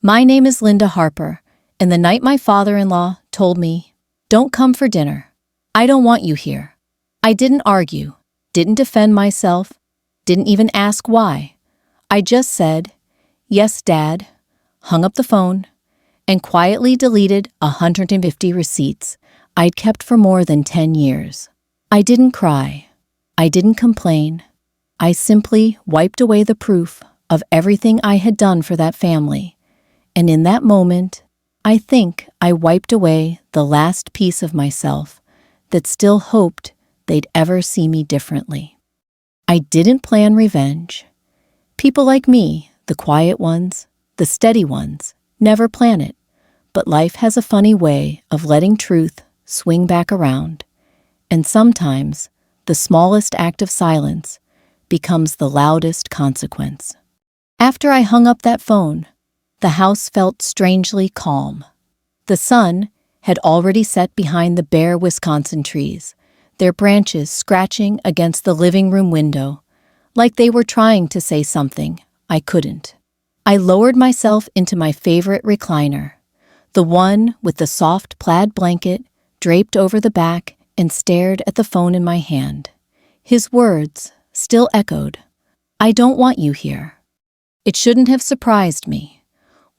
My name is Linda Harper, and the night my father-in-law told me, "Don't come for dinner. I don't want you here," I didn't argue, didn't defend myself, didn't even ask why. I just said, "Yes, Dad," hung up the phone, and quietly deleted 150 receipts I'd kept for more than 10 years. I didn't cry. I didn't complain. I simply wiped away the proof of everything I had done for that family. And in that moment, I think I wiped away the last piece of myself that still hoped they'd ever see me differently. I didn't plan revenge. People like me, the quiet ones, the steady ones, never plan it. But life has a funny way of letting truth swing back around. And sometimes, the smallest act of silence becomes the loudest consequence. After I hung up that phone, the house felt strangely calm. The sun had already set behind the bare Wisconsin trees, their branches scratching against the living room window, like they were trying to say something I couldn't. I lowered myself into my favorite recliner, the one with the soft plaid blanket draped over the back, and stared at the phone in my hand. His words still echoed, "I don't want you here." It shouldn't have surprised me.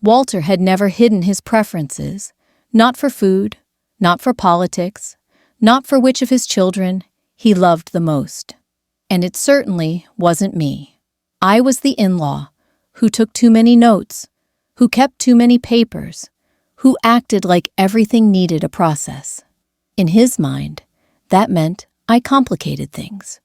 Walter had never hidden his preferences, not for food, not for politics, not for which of his children he loved the most. And it certainly wasn't me. I was the in-law who took too many notes, who kept too many papers, who acted like everything needed a process. In his mind, that meant I complicated things.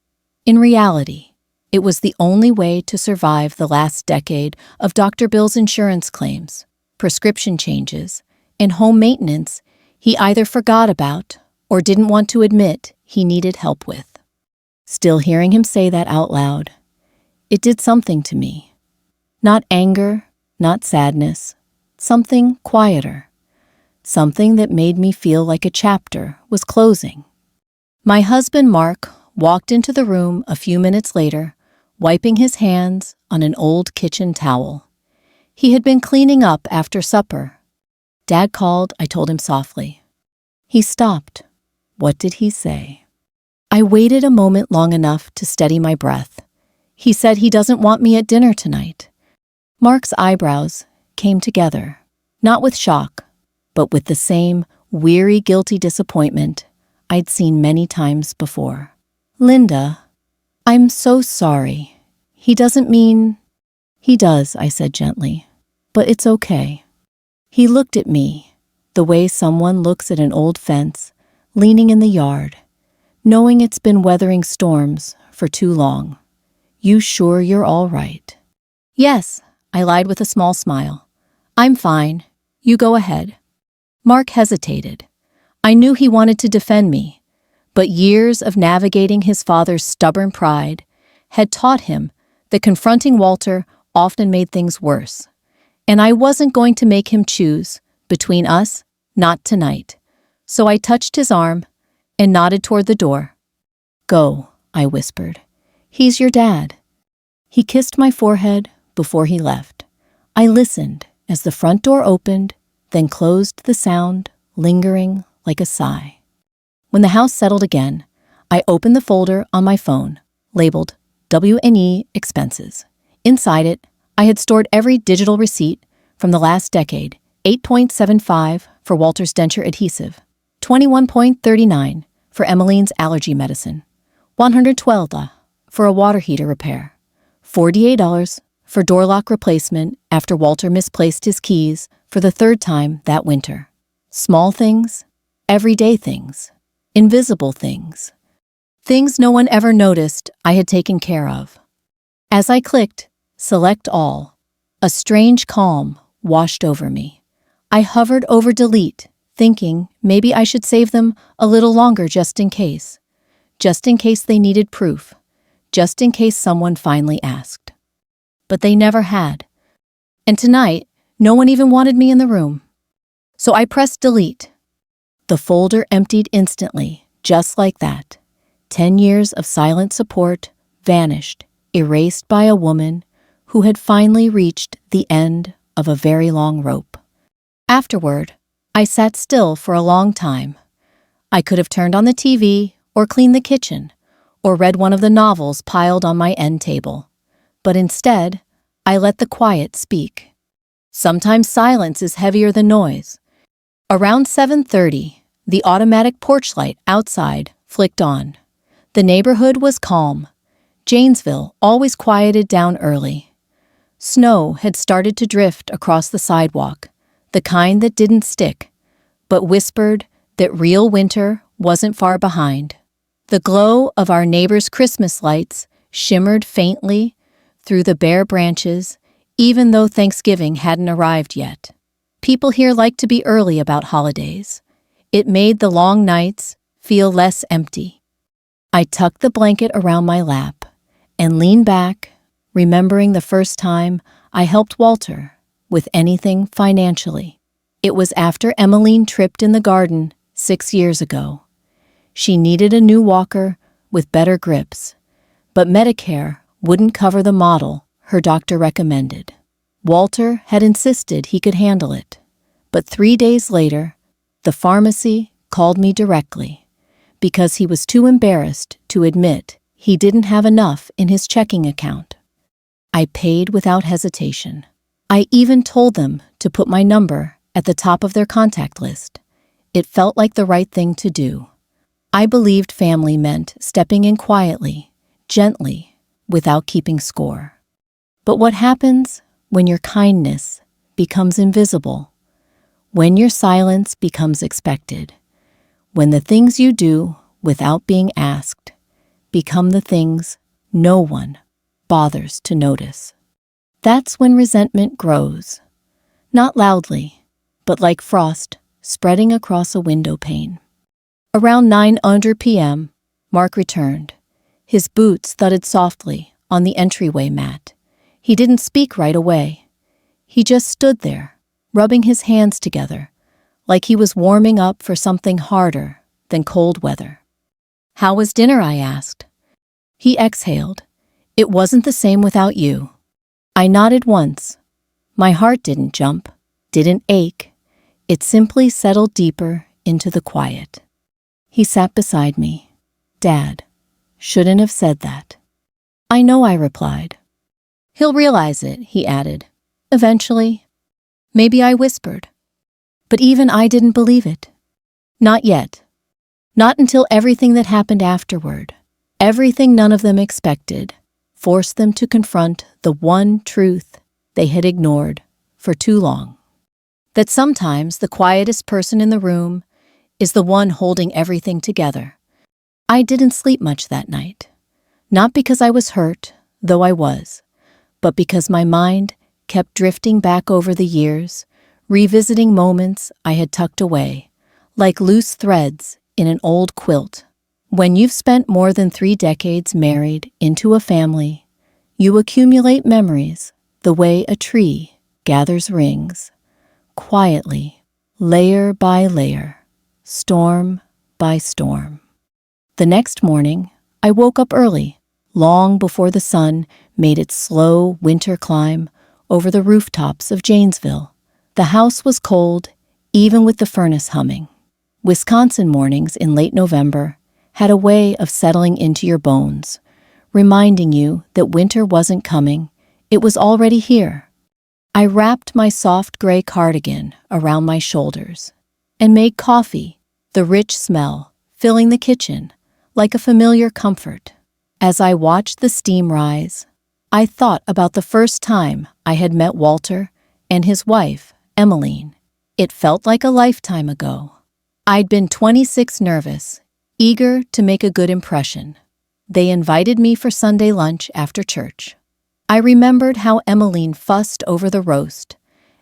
In reality, it was the only way to survive the last decade of Dr. Bill's insurance claims, prescription changes, and home maintenance he either forgot about or didn't want to admit he needed help with. Still hearing him say that out loud, it did something to me. Not anger, not sadness, something quieter. Something that made me feel like a chapter was closing. My husband, Mark, walked into the room a few minutes later, wiping his hands on an old kitchen towel. He had been cleaning up after supper. "Dad called," I told him softly. He stopped. What did he say? I waited a moment long enough to steady my breath. He said he doesn't want me at dinner tonight. Mark's eyebrows came together, not with shock, but with the same weary, guilty disappointment I'd seen many times before. "Linda, I'm so sorry. He doesn't mean—" "He does," I said gently, "but it's okay." He looked at me, the way someone looks at an old fence, leaning in the yard, knowing it's been weathering storms for too long. "You sure you're all right?" "Yes," I lied with a small smile. "I'm fine. You go ahead." Mark hesitated. I knew he wanted to defend me, but years of navigating his father's stubborn pride had taught him that confronting Walter often made things worse. And I wasn't going to make him choose between us, not tonight. So I touched his arm and nodded toward the door. "Go," I whispered. "He's your dad." He kissed my forehead before he left. I listened as the front door opened, then closed, the sound lingering like a sigh. When the house settled again, I opened the folder on my phone, labeled W&E Expenses. Inside it, I had stored every digital receipt from the last decade: $8.75 for Walter's denture adhesive, $21.39 for Emmeline's allergy medicine, $112 for a water heater repair, $48 for door lock replacement after Walter misplaced his keys for the third time that winter. Small things, everyday things, invisible things. Things no one ever noticed I had taken care of. As I clicked Select All, a strange calm washed over me. I hovered over Delete, thinking maybe I should save them a little longer just in case. Just in case they needed proof. Just in case someone finally asked. But they never had. And tonight, no one even wanted me in the room. So I pressed Delete. The folder emptied instantly, just like that. 10 years of silent support vanished, erased by a woman who had finally reached the end of a very long rope. Afterward, I sat still for a long time. I could have turned on the TV or cleaned the kitchen or read one of the novels piled on my end table. But instead, I let the quiet speak. Sometimes silence is heavier than noise. Around 7:30, the automatic porch light outside flicked on. The neighborhood was calm. Janesville always quieted down early. Snow had started to drift across the sidewalk, the kind that didn't stick, but whispered that real winter wasn't far behind. The glow of our neighbor's Christmas lights shimmered faintly through the bare branches, even though Thanksgiving hadn't arrived yet. People here like to be early about holidays. It made the long nights feel less empty. I tucked the blanket around my lap and leaned back, remembering the first time I helped Walter with anything financially. It was after Emmeline tripped in the garden 6 years ago. She needed a new walker with better grips, but Medicare wouldn't cover the model her doctor recommended. Walter had insisted he could handle it, but 3 days later, the pharmacy called me directly because he was too embarrassed to admit he didn't have enough in his checking account. I paid without hesitation. I even told them to put my number at the top of their contact list. It felt like the right thing to do. I believed family meant stepping in quietly, gently, without keeping score. But what happens when your kindness becomes invisible? When your silence becomes expected? When the things you do without being asked become the things no one bothers to notice? That's when resentment grows. Not loudly, but like frost spreading across a window pane. Around 9:00 p.m., Mark returned. His boots thudded softly on the entryway mat. He didn't speak right away. He just stood there, rubbing his hands together, like he was warming up for something harder than cold weather. "How was dinner?" I asked. He exhaled. "It wasn't the same without you." I nodded once. My heart didn't jump, didn't ache. It simply settled deeper into the quiet. He sat beside me. "Dad, shouldn't have said that." "I know," I replied. "He'll realize it," he added. "Eventually." Maybe I whispered. But even I didn't believe it. Not yet. Not until everything that happened afterward, everything none of them expected, forced them to confront the one truth they had ignored for too long. That sometimes the quietest person in the room is the one holding everything together. I didn't sleep much that night. Not because I was hurt, though I was, but because my mind kept drifting back over the years, revisiting moments I had tucked away, like loose threads in an old quilt. When you've spent more than 3 decades married into a family, you accumulate memories the way a tree gathers rings, quietly, layer by layer, storm by storm. The next morning, I woke up early, long before the sun made its slow winter climb over the rooftops of Janesville. The house was cold, even with the furnace humming. Wisconsin mornings in late November had a way of settling into your bones, reminding you that winter wasn't coming, it was already here. I wrapped my soft gray cardigan around my shoulders and made coffee, the rich smell filling the kitchen like a familiar comfort. As I watched the steam rise, I thought about the first time I had met Walter and his wife, Emmeline. It felt like a lifetime ago. I'd been 26, nervous, eager to make a good impression. They invited me for Sunday lunch after church. I remembered how Emmeline fussed over the roast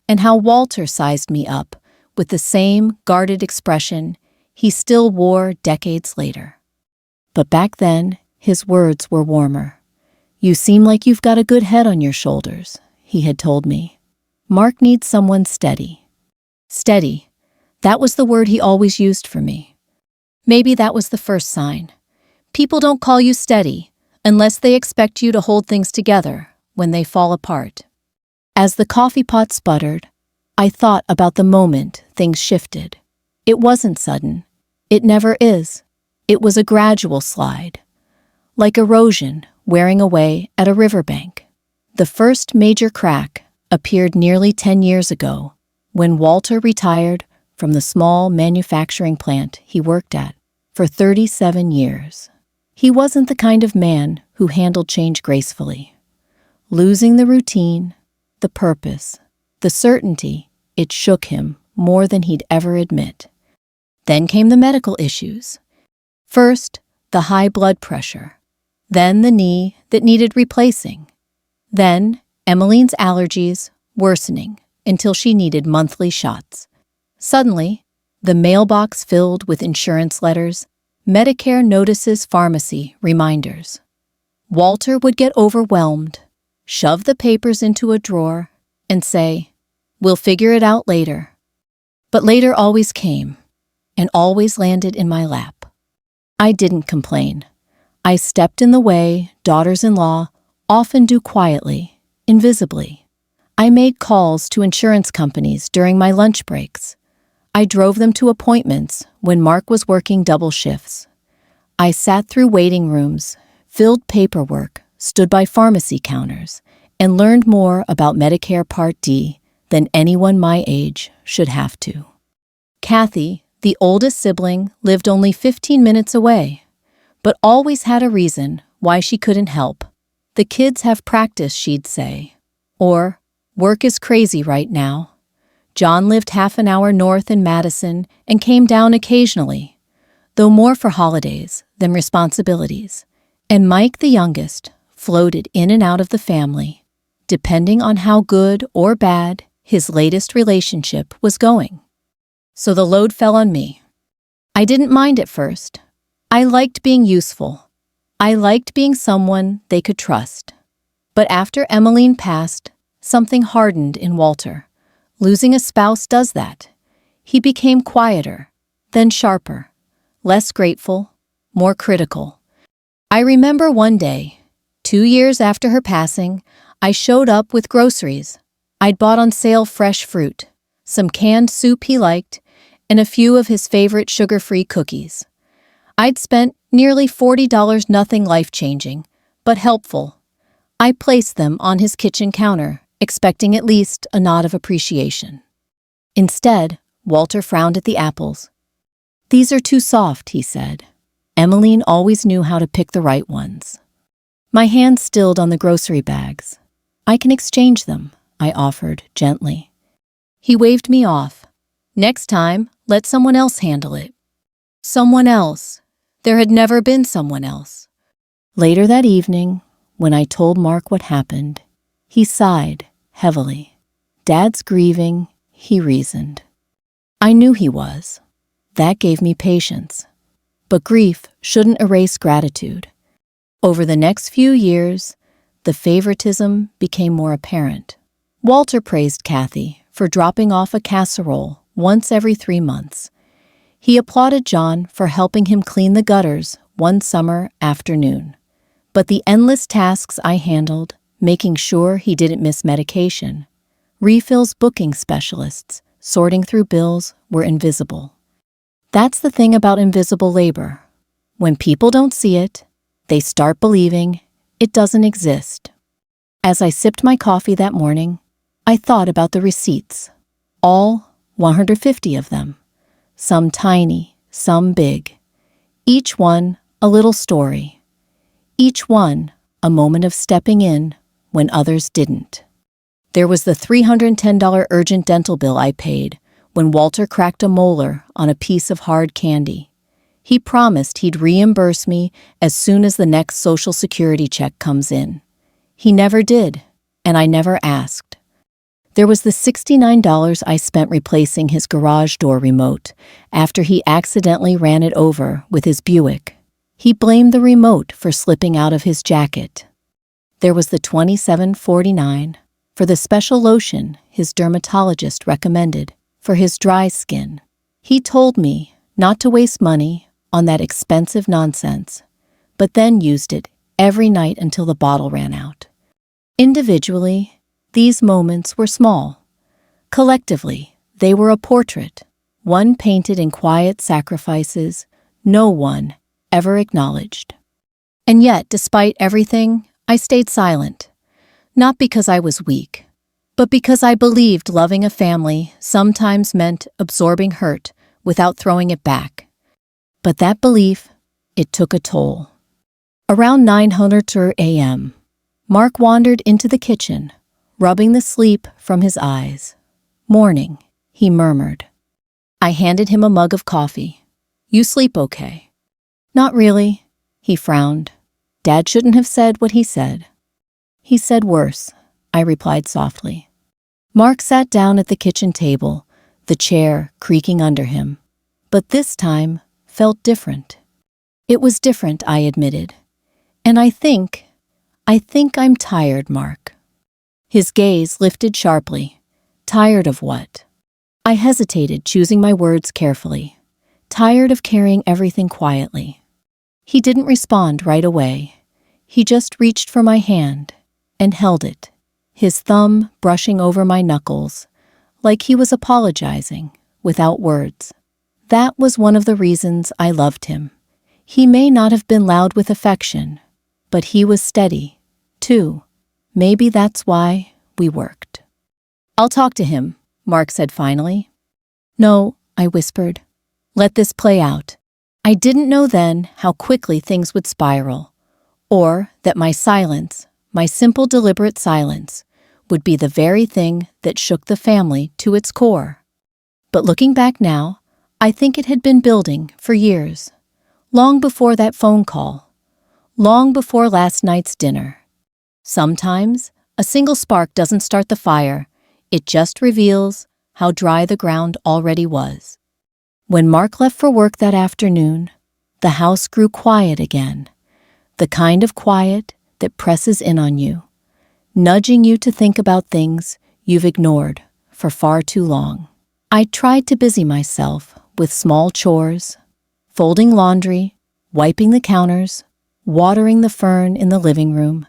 and how Walter sized me up with the same guarded expression he still wore decades later. But back then, his words were warmer. "You seem like you've got a good head on your shoulders," he had told me. "Mark needs someone steady." Steady. That was the word he always used for me. Maybe that was the first sign. People don't call you steady unless they expect you to hold things together when they fall apart. As the coffee pot sputtered, I thought about the moment things shifted. It wasn't sudden. It never is. It was a gradual slide, like erosion wearing away at a riverbank. The first major crack appeared nearly 10 years ago, when Walter retired from the small manufacturing plant he worked at for 37 years. He wasn't the kind of man who handled change gracefully. Losing the routine, the purpose, the certainty, it shook him more than he'd ever admit. Then came the medical issues. First, the high blood pressure. Then the knee that needed replacing. Then Emmeline's allergies worsening until she needed monthly shots. Suddenly, the mailbox filled with insurance letters, Medicare notices, pharmacy reminders. Walter would get overwhelmed, shove the papers into a drawer, and say, "We'll figure it out later." But later always came, and always landed in my lap. I didn't complain. I stepped in the way daughters-in-law often do quietly, invisibly. I made calls to insurance companies during my lunch breaks. I drove them to appointments when Mark was working double shifts. I sat through waiting rooms, filled paperwork, stood by pharmacy counters, and learned more about Medicare Part D than anyone my age should have to. Kathy, the oldest sibling, lived only 15 minutes away, but always had a reason why she couldn't help. "The kids have practice," she'd say. Or, "Work is crazy right now." John lived half an hour north in Madison and came down occasionally, though more for holidays than responsibilities. And Mike, the youngest, floated in and out of the family, depending on how good or bad his latest relationship was going. So the load fell on me. I didn't mind at first. I liked being useful. I liked being someone they could trust. But after Emmeline passed, something hardened in Walter. Losing a spouse does that. He became quieter, then sharper, less grateful, more critical. I remember one day, 2 years after her passing, I showed up with groceries. I'd bought on sale fresh fruit, some canned soup he liked, and a few of his favorite sugar-free cookies. I'd spent nearly $40, nothing life-changing, but helpful. I placed them on his kitchen counter, expecting at least a nod of appreciation. Instead, Walter frowned at the apples. "These are too soft," he said. Emmeline always knew how to pick the right ones. My hand stilled on the grocery bags. "I can exchange them," I offered gently. He waved me off. "Next time, let someone else handle it." Someone else. There had never been someone else. Later that evening, when I told Mark what happened, he sighed heavily. "Dad's grieving," he reasoned. I knew he was. That gave me patience. But grief shouldn't erase gratitude. Over the next few years, the favoritism became more apparent. Walter praised Kathy for dropping off a casserole once every 3 months. He applauded John for helping him clean the gutters one summer afternoon. But the endless tasks I handled, making sure he didn't miss medication, refills, booking specialists, sorting through bills, were invisible. That's the thing about invisible labor. When people don't see it, they start believing it doesn't exist. As I sipped my coffee that morning, I thought about the receipts. All 150 of them. Some tiny, some big. Each one a little story. Each one a moment of stepping in when others didn't. There was the $310 urgent dental bill I paid when Walter cracked a molar on a piece of hard candy. He promised he'd reimburse me as soon as the next Social Security check comes in. He never did, and I never asked. There was the $69 I spent replacing his garage door remote after he accidentally ran it over with his Buick. He blamed the remote for slipping out of his jacket. There was the $27.49 for the special lotion his dermatologist recommended for his dry skin. He told me not to waste money on that expensive nonsense, but then used it every night until the bottle ran out. Individually, These moments were small. Collectively, they were a portrait, one painted in quiet sacrifices no one ever acknowledged. And yet, despite everything, I stayed silent. Not because I was weak, but because I believed loving a family sometimes meant absorbing hurt without throwing it back. But that belief, it took a toll. Around 9:00 a.m., Mark wandered into the kitchen, rubbing the sleep from his eyes. "Morning," he murmured. I handed him a mug of coffee. "You sleep okay?" "Not really," he frowned. "Dad shouldn't have said what he said." "He said worse," I replied softly. Mark sat down at the kitchen table, the chair creaking under him. But this time felt different. It was different, I admitted. "And I think I'm tired, Mark." His gaze lifted sharply. "Tired of what?" I hesitated, choosing my words carefully. "Tired of carrying everything quietly." He didn't respond right away. He just reached for my hand and held it, his thumb brushing over my knuckles, like he was apologizing without words. That was one of the reasons I loved him. He may not have been loud with affection, but he was steady, too. Maybe that's why we worked. "I'll talk to him," Mark said finally. "No," I whispered. "Let this play out." I didn't know then how quickly things would spiral, or that my silence, my simple deliberate silence, would be the very thing that shook the family to its core. But looking back now, I think it had been building for years, long before that phone call, long before last night's dinner. Sometimes, a single spark doesn't start the fire, it just reveals how dry the ground already was. When Mark left for work that afternoon, the house grew quiet again, the kind of quiet that presses in on you, nudging you to think about things you've ignored for far too long. I tried to busy myself with small chores, folding laundry, wiping the counters, watering the fern in the living room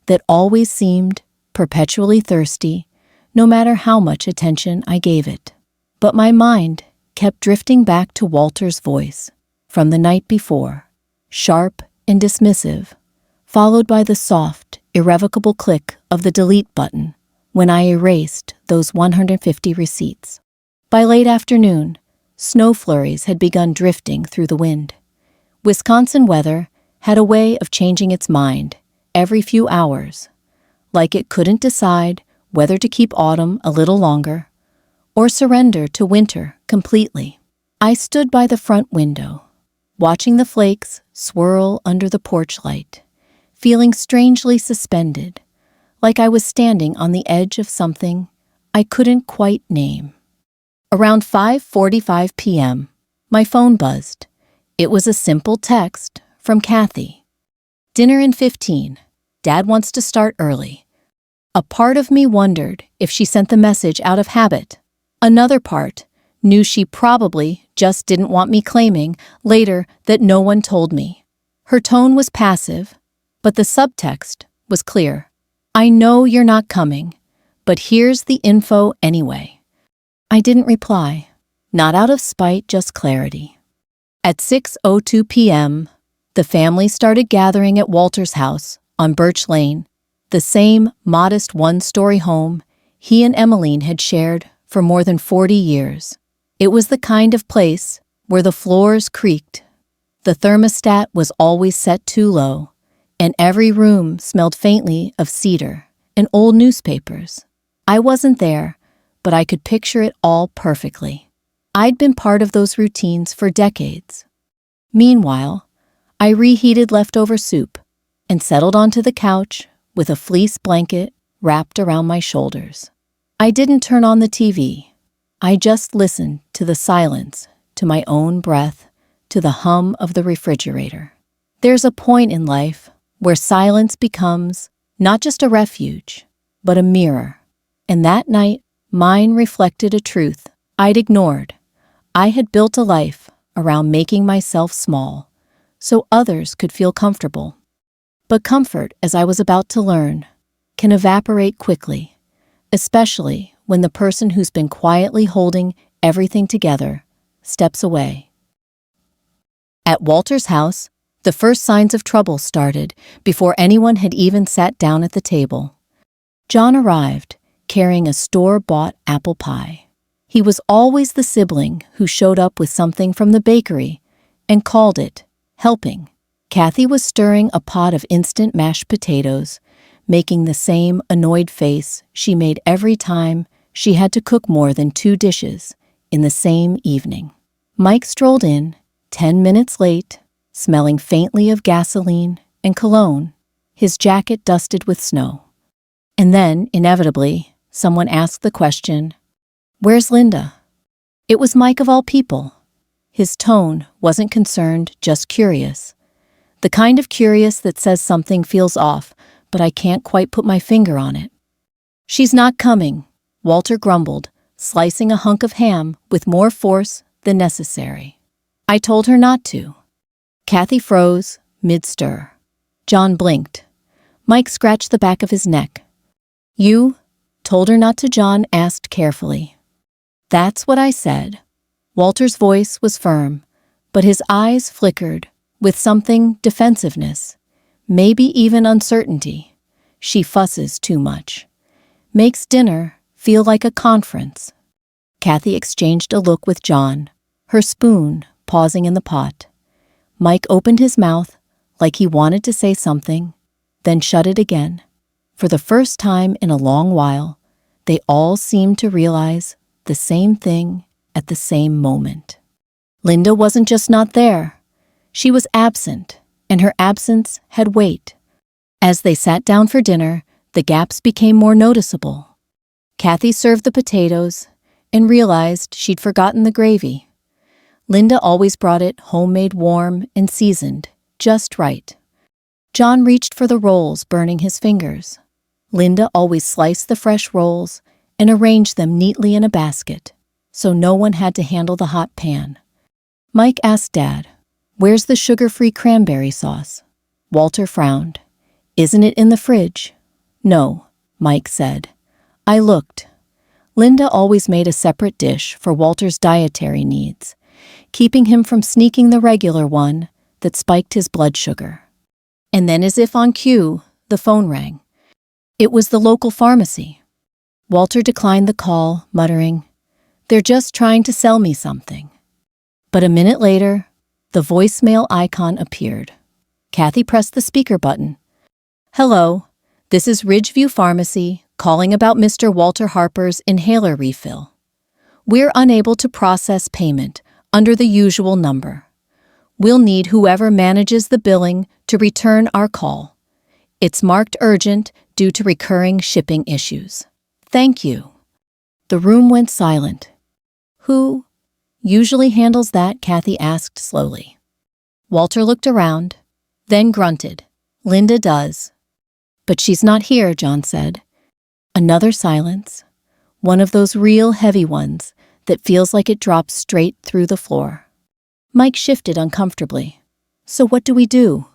that always seemed perpetually thirsty, no matter how much attention I gave it. But my mind kept drifting back to Walter's voice from the night before, sharp and dismissive, followed by the soft, irrevocable click of the delete button when I erased those 150 receipts. By late afternoon, snow flurries had begun drifting through the wind. Wisconsin weather had a way of changing its mind every few hours, like it couldn't decide whether to keep autumn a little longer or surrender to winter completely. I stood by the front window, watching the flakes swirl under the porch light, feeling strangely suspended, like I was standing on the edge of something I couldn't quite name. Around 5:45 p.m., my phone buzzed. It was a simple text from Kathy. "Dinner in 15. Dad wants to start early." A part of me wondered if she sent the message out of habit. Another part knew she probably just didn't want me claiming later that no one told me. Her tone was passive, but the subtext was clear. "I know you're not coming, but here's the info anyway." I didn't reply, not out of spite, just clarity. At 6:02 p.m., the family started gathering at Walter's house on Birch Lane, the same modest one-story home he and Emmeline had shared for more than 40 years. It was the kind of place where the floors creaked, the thermostat was always set too low, and every room smelled faintly of cedar and old newspapers. I wasn't there, but I could picture it all perfectly. I'd been part of those routines for decades. Meanwhile, I reheated leftover soup and settled onto the couch with a fleece blanket wrapped around my shoulders. I didn't turn on the TV. I just listened to the silence, to my own breath, to the hum of the refrigerator. There's a point in life where silence becomes not just a refuge, but a mirror. And that night, mine reflected a truth I'd ignored. I had built a life around making myself small, so others could feel comfortable. But comfort, as I was about to learn, can evaporate quickly, especially when the person who's been quietly holding everything together steps away. At Walter's house, the first signs of trouble started before anyone had even sat down at the table. John arrived, carrying a store-bought apple pie. He was always the sibling who showed up with something from the bakery and called it helping. Kathy was stirring a pot of instant mashed potatoes, making the same annoyed face she made every time she had to cook more than 2 dishes in the same evening. Mike strolled in, 10 minutes late, smelling faintly of gasoline and cologne, his jacket dusted with snow. And then, inevitably, someone asked the question, "Where's Linda?" It was Mike of all people. His tone wasn't concerned, just curious. The kind of curious that says something feels off, but I can't quite put my finger on it. "She's not coming," Walter grumbled, slicing a hunk of ham with more force than necessary. "I told her not to." Kathy froze, mid-stir. John blinked. Mike scratched the back of his neck. "You told her not to?" John asked carefully. "That's what I said." Walter's voice was firm, but his eyes flickered with something defensiveness, maybe even uncertainty. "She fusses too much. Makes dinner feel like a conference." Kathy exchanged a look with John, her spoon pausing in the pot. Mike opened his mouth like he wanted to say something, then shut it again. For the first time in a long while, they all seemed to realize the same thing at the same moment. Linda wasn't just not there. She was absent, and her absence had weight. As they sat down for dinner, the gaps became more noticeable. Kathy served the potatoes and realized she'd forgotten the gravy. Linda always brought it homemade, warm and seasoned, just right. John reached for the rolls, burning his fingers. Linda always sliced the fresh rolls and arranged them neatly in a basket, so no one had to handle the hot pan. Mike asked Dad, "Where's the sugar-free cranberry sauce?" Walter frowned. "Isn't it in the fridge?" "No," Mike said. "I looked." Linda always made a separate dish for Walter's dietary needs, keeping him from sneaking the regular one that spiked his blood sugar. And then, as if on cue, the phone rang. It was the local pharmacy. Walter declined the call, muttering, "They're just trying to sell me something." But a minute later, the voicemail icon appeared. Kathy pressed the speaker button. "Hello, this is Ridgeview Pharmacy calling about Mr. Walter Harper's inhaler refill. We're unable to process payment under the usual number. We'll need whoever manages the billing to return our call. It's marked urgent due to recurring shipping issues. Thank you." The room went silent. "Who usually handles that?" Kathy asked slowly. Walter looked around, then grunted. "Linda does." "But she's not here," John said. Another silence, one of those real heavy ones that feels like it drops straight through the floor. Mike shifted uncomfortably. "So what do we do?"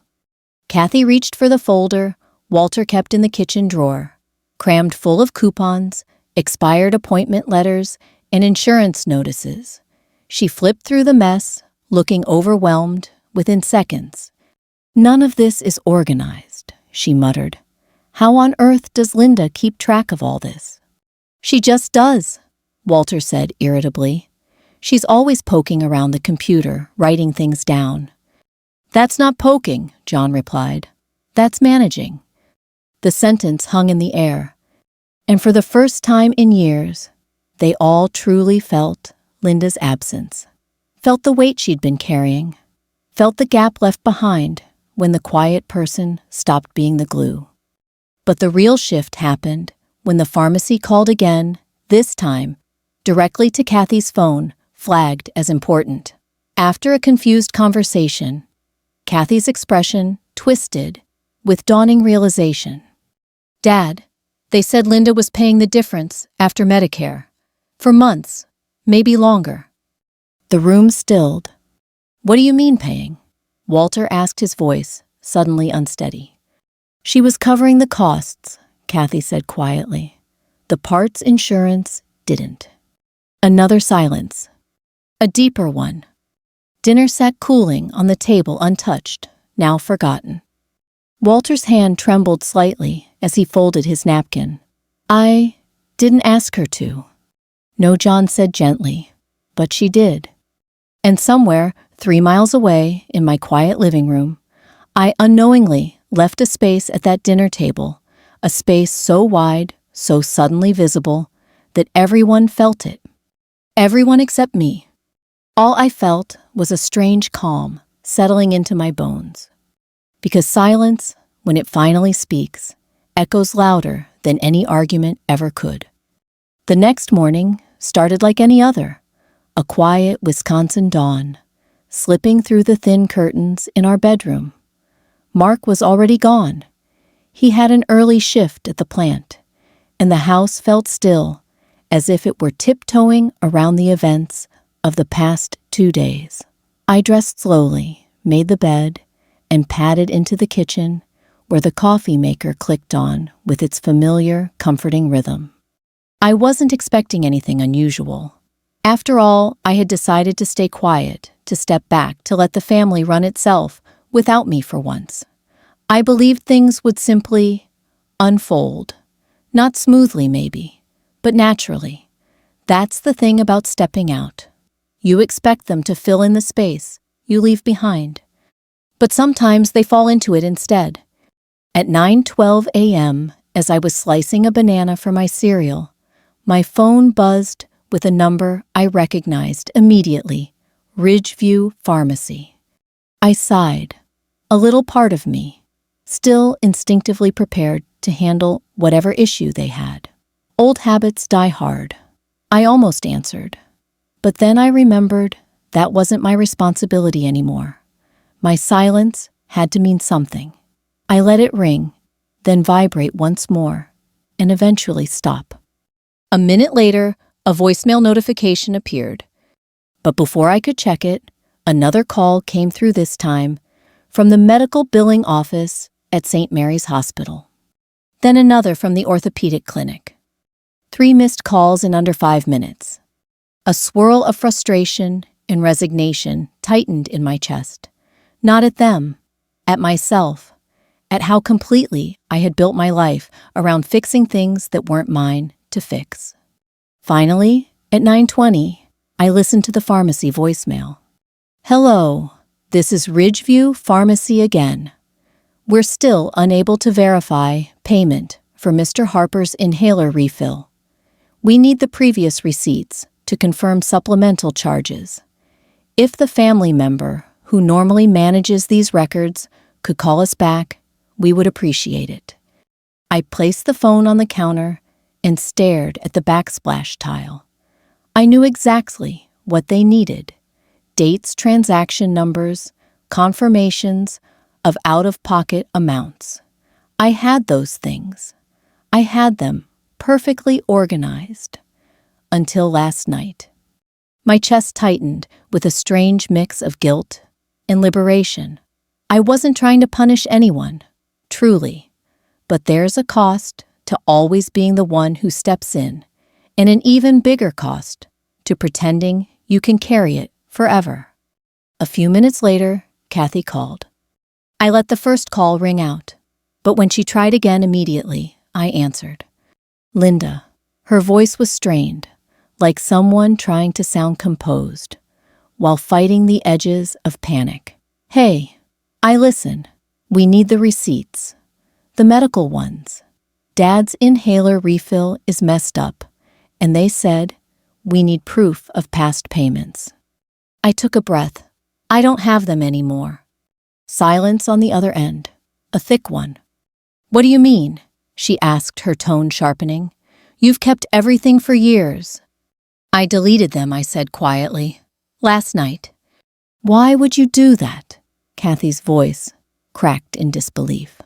Kathy reached for the folder Walter kept in the kitchen drawer, crammed full of coupons, expired appointment letters, and insurance notices. She flipped through the mess, looking overwhelmed within seconds. "None of this is organized," she muttered. "How on earth does Linda keep track of all this?" "She just does," Walter said irritably. "She's always poking around the computer, writing things down." "That's not poking," John replied. "That's managing." The sentence hung in the air, and for the first time in years, they all truly felt Linda's absence, felt the weight she'd been carrying, felt the gap left behind when the quiet person stopped being the glue. But the real shift happened when the pharmacy called again, this time directly to Kathy's phone, flagged as important. After a confused conversation, Kathy's expression twisted with dawning realization. "Dad, they said Linda was paying the difference after Medicare. For months, maybe longer." The room stilled. "What do you mean paying?" Walter asked, his voice suddenly unsteady. "She was covering the costs," Kathy said quietly. The parts insurance didn't. Another silence. A deeper one. Dinner sat cooling on the table untouched, now forgotten. Walter's hand trembled slightly as he folded his napkin. I didn't ask her to. No, John said gently, but she did. And somewhere, 3 miles away, in my quiet living room, I unknowingly left a space at that dinner table, a space so wide, so suddenly visible, that everyone felt it. Everyone except me. All I felt was a strange calm settling into my bones. Because silence, when it finally speaks, echoes louder than any argument ever could. The next morning started like any other, a quiet Wisconsin dawn, slipping through the thin curtains in our bedroom. Mark was already gone. He had an early shift at the plant, and the house felt still, as if it were tiptoeing around the events of the past 2 days. I dressed slowly, made the bed, and padded into the kitchen, where the coffee maker clicked on with its familiar, comforting rhythm. I wasn't expecting anything unusual. After all, I had decided to stay quiet, to step back, to let the family run itself without me for once. I believed things would simply unfold. Not smoothly, maybe, but naturally. That's the thing about stepping out. You expect them to fill in the space you leave behind. But sometimes they fall into it instead. At 9:12 a.m., as I was slicing a banana for my cereal, my phone buzzed with a number I recognized immediately, Ridgeview Pharmacy. I sighed. A little part of me, still instinctively prepared to handle whatever issue they had. Old habits die hard. I almost answered. But then I remembered that wasn't my responsibility anymore. My silence had to mean something. I let it ring, then vibrate once more, and eventually stop. A minute later, a voicemail notification appeared. But before I could check it, another call came through, this time from the medical billing office at St. Mary's Hospital. Then another from the orthopedic clinic. 3 missed calls in under 5 minutes. A swirl of frustration and resignation tightened in my chest. Not at them, at myself, at how completely I had built my life around fixing things that weren't mine to fix. Finally, at 9:20, I listened to the pharmacy voicemail. Hello, this is Ridgeview Pharmacy again. We're still unable to verify payment for Mr. Harper's inhaler refill. We need the previous receipts to confirm supplemental charges. If the family member who normally manages these records could call us back, we would appreciate it. I placed the phone on the counter and stared at the backsplash tile. I knew exactly what they needed: dates, transaction numbers, confirmations of out-of-pocket amounts. I had those things. I had them perfectly organized. Until last night. My chest tightened with a strange mix of guilt and liberation. I wasn't trying to punish anyone, truly, but there's a cost to always being the one who steps in, and an even bigger cost to pretending you can carry it forever. A few minutes later, Kathy called. I let the first call ring out, but when she tried again immediately, I answered. Linda. Her voice was strained, like someone trying to sound composed, while fighting the edges of panic. Hey, I listen. We need the receipts. The medical ones. Dad's inhaler refill is messed up, and they said we need proof of past payments. I took a breath. I don't have them anymore. Silence on the other end, a thick one. What do you mean? She asked, her tone sharpening. You've kept everything for years. I deleted them, I said quietly. Last night. Why would you do that? Kathy's voice cracked in disbelief.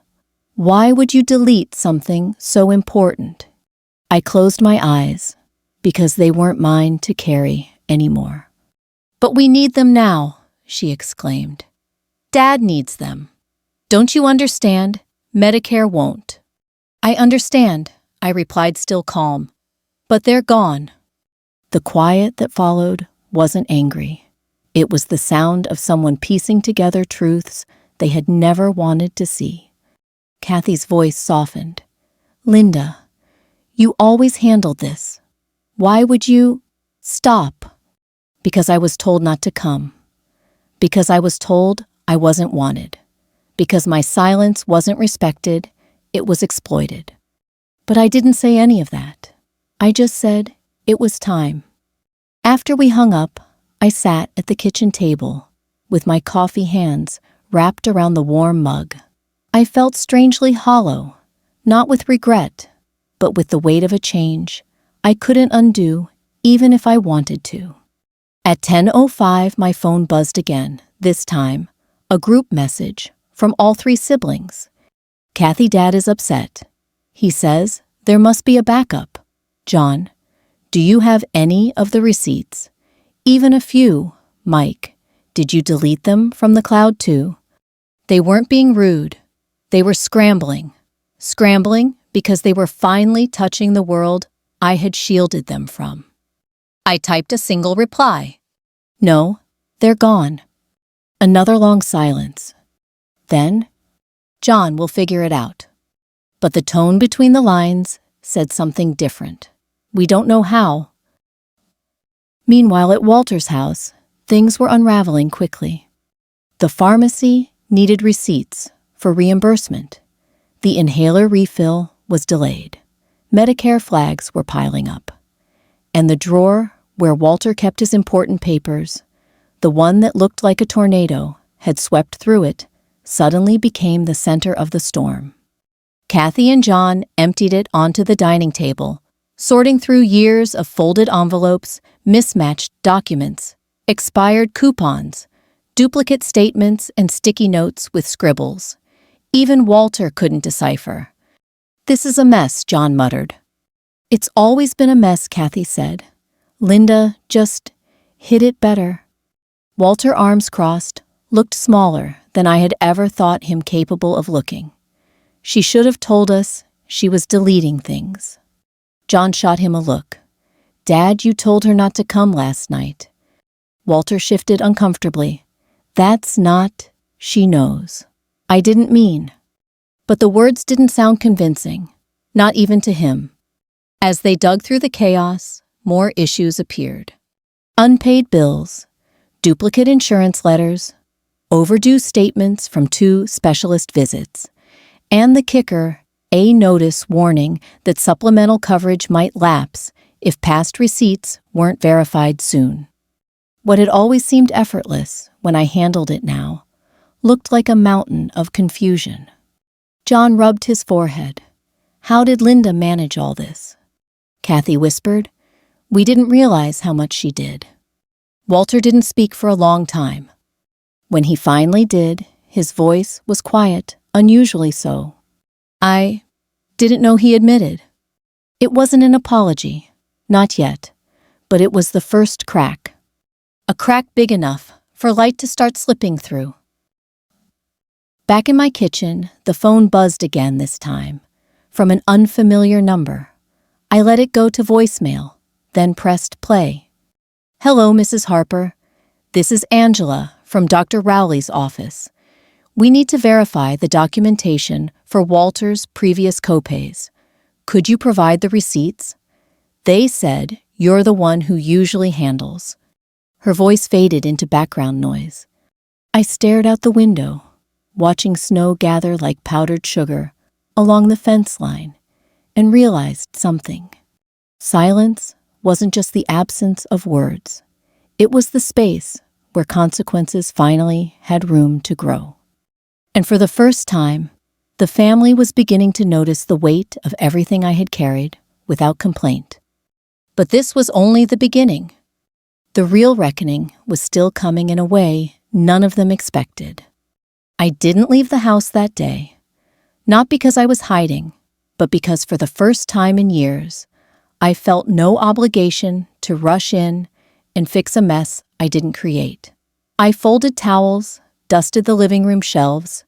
Why would you delete something so important? I closed my eyes because they weren't mine to carry anymore. But we need them now, she exclaimed. Dad needs them. Don't you understand? Medicare won't. I understand, I replied, still calm. But they're gone. The quiet that followed wasn't angry. It was the sound of someone piecing together truths they had never wanted to see. Kathy's voice softened. Linda, you always handled this. Why would you stop? Because I was told not to come. Because I was told I wasn't wanted. Because my silence wasn't respected, it was exploited. But I didn't say any of that. I just said it was time. After we hung up, I sat at the kitchen table with my coffee hands wrapped around the warm mug. I felt strangely hollow, not with regret, but with the weight of a change I couldn't undo even if I wanted to. At 10:05, my phone buzzed again, this time a group message from all 3 siblings. Kathy, Dad is upset. He says there must be a backup. John, do you have any of the receipts? Even a few. Mike, did you delete them from the cloud too? They weren't being rude. They were scrambling. Scrambling because they were finally touching the world I had shielded them from. I typed a single reply. No, they're gone. Another long silence. Then, John will figure it out. But the tone between the lines said something different. We don't know how. Meanwhile, at Walter's house, things were unraveling quickly. The pharmacy needed receipts for reimbursement. The inhaler refill was delayed. Medicare flags were piling up. And the drawer where Walter kept his important papers, the one that looked like a tornado had swept through it, suddenly became the center of the storm. Kathy and John emptied it onto the dining table, sorting through years of folded envelopes, mismatched documents, expired coupons, duplicate statements, and sticky notes with scribbles. Even Walter couldn't decipher. This is a mess, John muttered. It's always been a mess, Kathy said. Linda just hid it better. Walter, arms crossed, looked smaller than I had ever thought him capable of looking. She should have told us she was deleting things. John shot him a look. Dad, you told her not to come last night. Walter shifted uncomfortably. That's not, she knows. I didn't mean. But the words didn't sound convincing, not even to him. As they dug through the chaos, more issues appeared. Unpaid bills, duplicate insurance letters, overdue statements from 2 specialist visits, and the kicker, a notice warning that supplemental coverage might lapse if past receipts weren't verified soon. What had always seemed effortless when I handled it now looked like a mountain of confusion. John rubbed his forehead. How did Linda manage all this? Kathy whispered. We didn't realize how much she did. Walter didn't speak for a long time. When he finally did, his voice was quiet, unusually so. I didn't know, he admitted. It wasn't an apology, not yet, but it was the first crack. A crack big enough for light to start slipping through. Back in my kitchen, the phone buzzed again this time, from an unfamiliar number. I let it go to voicemail, then pressed play. Hello, Mrs. Harper. This is Angela from Dr. Rowley's office. We need to verify the documentation for Walter's previous copays. Could you provide the receipts? They said you're the one who usually handles. Her voice faded into background noise. I stared out the window, watching snow gather like powdered sugar along the fence line, and realized something. Silence wasn't just the absence of words. It was the space where consequences finally had room to grow. And for the first time, the family was beginning to notice the weight of everything I had carried without complaint. But this was only the beginning. The real reckoning was still coming in a way none of them expected. I didn't leave the house that day, not because I was hiding, but because for the first time in years, I felt no obligation to rush in and fix a mess I didn't create. I folded towels, dusted the living room shelves,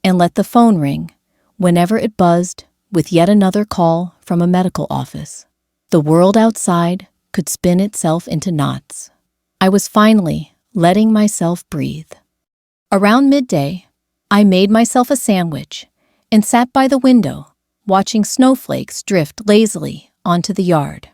and let the phone ring whenever it buzzed with yet another call from a medical office. The world outside could spin itself into knots. I was finally letting myself breathe. Around midday, I made myself a sandwich and sat by the window, watching snowflakes drift lazily onto the yard.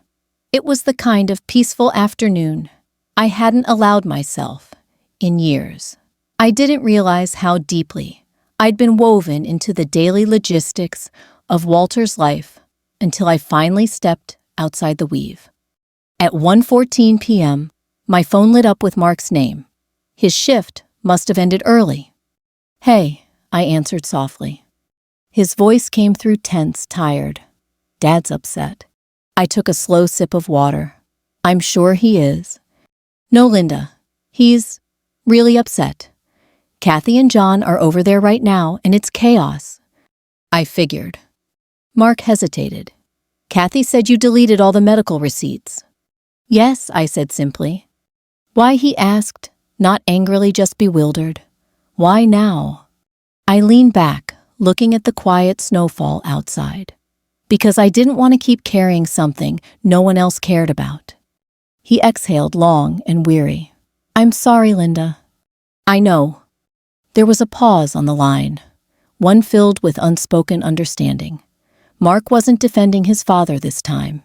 It was the kind of peaceful afternoon I hadn't allowed myself in years. I didn't realize how deeply I'd been woven into the daily logistics of Walter's life until I finally stepped outside the weave. At 1:14 p.m., my phone lit up with Mark's name. His shift must have ended early. "Hey," I answered softly. His voice came through tense, tired. "Dad's upset." I took a slow sip of water. "I'm sure he is." "No, Linda. He's really upset. Kathy and John are over there right now, and it's chaos." I figured. Mark hesitated. "Kathy said you deleted all the medical receipts." "Yes," I said simply. "Why?" he asked, not angrily, just bewildered. "Why now?" I leaned back, looking at the quiet snowfall outside. Because I didn't want to keep carrying something no one else cared about. He exhaled long and weary. "I'm sorry, Linda." "I know." There was a pause on the line, one filled with unspoken understanding. Mark wasn't defending his father this time.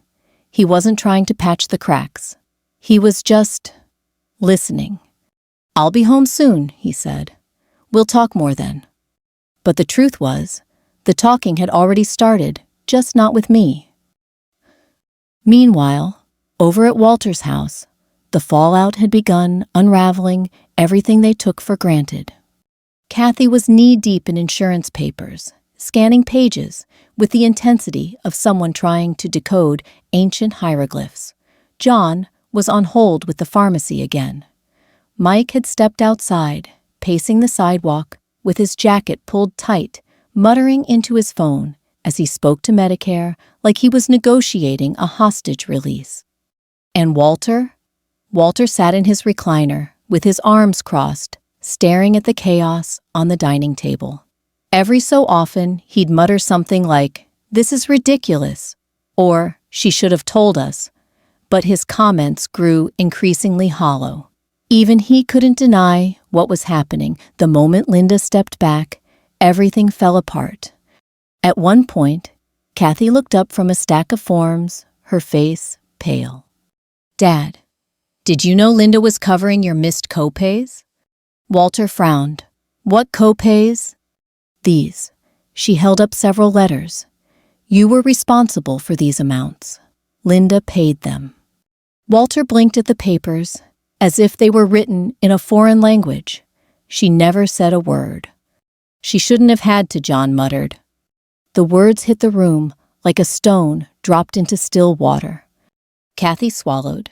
He wasn't trying to patch the cracks. He was just listening. "I'll be home soon," he said. "We'll talk more then." But the truth was, the talking had already started, just not with me. Meanwhile, over at Walter's house, the fallout had begun unraveling everything they took for granted. Kathy was knee-deep in insurance papers, scanning pages with the intensity of someone trying to decode ancient hieroglyphs. John was on hold with the pharmacy again. Mike had stepped outside, pacing the sidewalk with his jacket pulled tight, muttering into his phone as he spoke to Medicare like he was negotiating a hostage release. And Walter? Walter sat in his recliner, with his arms crossed, staring at the chaos on the dining table. Every so often, he'd mutter something like, "This is ridiculous," or "She should have told us," but his comments grew increasingly hollow. Even he couldn't deny what was happening. The moment Linda stepped back, everything fell apart. At one point, Kathy looked up from a stack of forms, her face pale. "Dad, did you know Linda was covering your missed copays?" Walter frowned. "What copays?" "These." She held up several letters. "You were responsible for these amounts. Linda paid them." Walter blinked at the papers, as if they were written in a foreign language. She never said a word. "She shouldn't have had to," John muttered. The words hit the room like a stone dropped into still water. Kathy swallowed.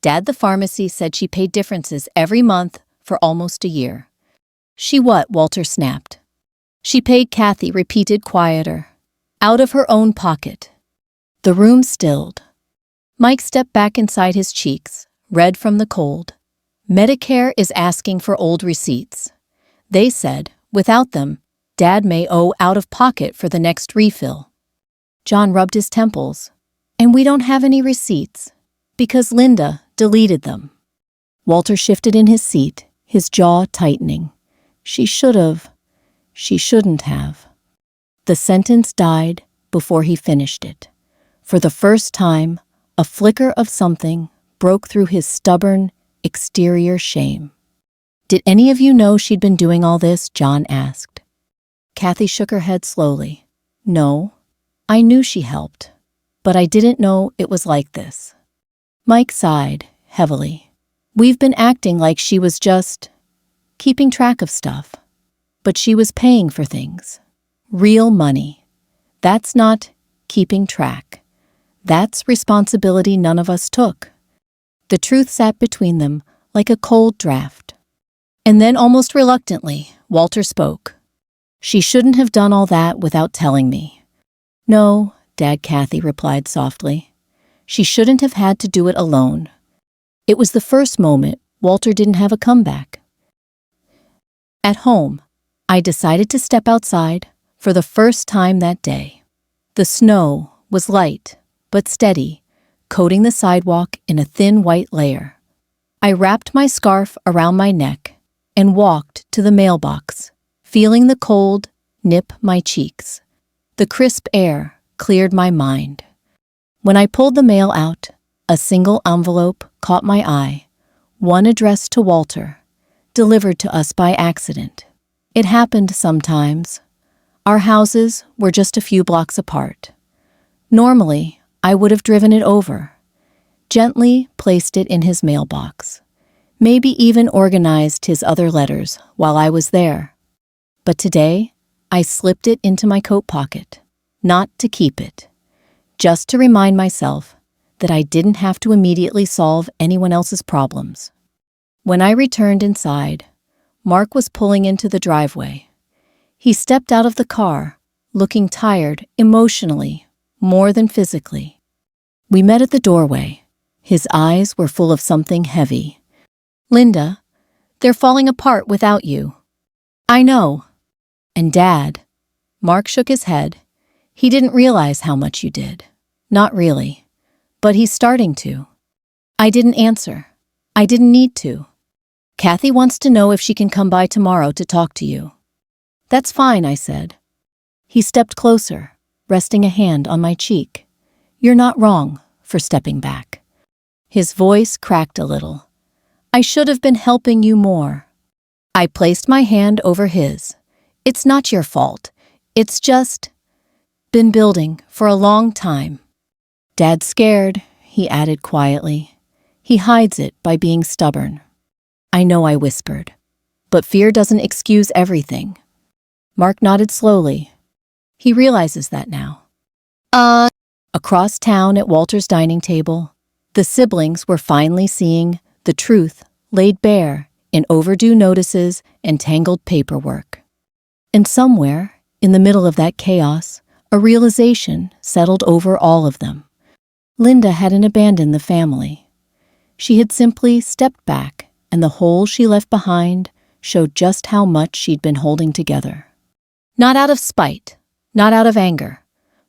"Dad, the pharmacy said she paid differences every month for almost a year." "She what?" Walter snapped. "She paid," Kathy repeated, quieter. "Out of her own pocket." The room stilled. Mike stepped back inside his cheeks, red from the cold. "Medicare is asking for old receipts. They said, without them, Dad may owe out of pocket for the next refill." John rubbed his temples. "And we don't have any receipts, because Linda deleted them." Walter shifted in his seat, his jaw tightening. She shouldn't have." The sentence died before he finished it. For the first time, a flicker of something broke through his stubborn, exterior shame. "Did any of you know she'd been doing all this?" John asked. Kathy shook her head slowly. "No, I knew she helped, but I didn't know it was like this." Mike sighed heavily. "We've been acting like she was just keeping track of stuff. But she was paying for things. Real money. That's not keeping track. That's responsibility none of us took." The truth sat between them like a cold draft. And then, almost reluctantly, Walter spoke. "She shouldn't have done all that without telling me." "No," Dad, Kathy replied softly. "She shouldn't have had to do it alone." It was the first moment Walter didn't have a comeback. At home, I decided to step outside for the first time that day. The snow was light but steady, coating the sidewalk in a thin white layer. I wrapped my scarf around my neck and walked to the mailbox, feeling the cold nip my cheeks. The crisp air cleared my mind. When I pulled the mail out, a single envelope caught my eye, one addressed to Walter, delivered to us by accident. It happened sometimes. Our houses were just a few blocks apart. Normally, I would have driven it over, gently placed it in his mailbox, maybe even organized his other letters while I was there. But today, I slipped it into my coat pocket, not to keep it, just to remind myself that I didn't have to immediately solve anyone else's problems. When I returned inside, Mark was pulling into the driveway. He stepped out of the car, looking tired emotionally, more than physically. We met at the doorway. His eyes were full of something heavy. "Linda, they're falling apart without you." "I know." "And Dad," Mark shook his head, "he didn't realize how much you did. Not really. But he's starting to." I didn't answer. I didn't need to. "Kathy wants to know if she can come by tomorrow to talk to you." "That's fine," I said. He stepped closer, resting a hand on my cheek. "You're not wrong for stepping back." His voice cracked a little. "I should have been helping you more." I placed my hand over his. "It's not your fault. It's just been building for a long time." "Dad's scared," he added quietly. "He hides it by being stubborn." "I know," I whispered. "But fear doesn't excuse everything." Mark nodded slowly. He realizes that now. Across town at Walter's dining table, the siblings were finally seeing the truth laid bare in overdue notices and tangled paperwork. And somewhere, in the middle of that chaos, a realization settled over all of them. Linda hadn't abandoned the family. She had simply stepped back, and the hole she left behind showed just how much she'd been holding together. Not out of spite, not out of anger,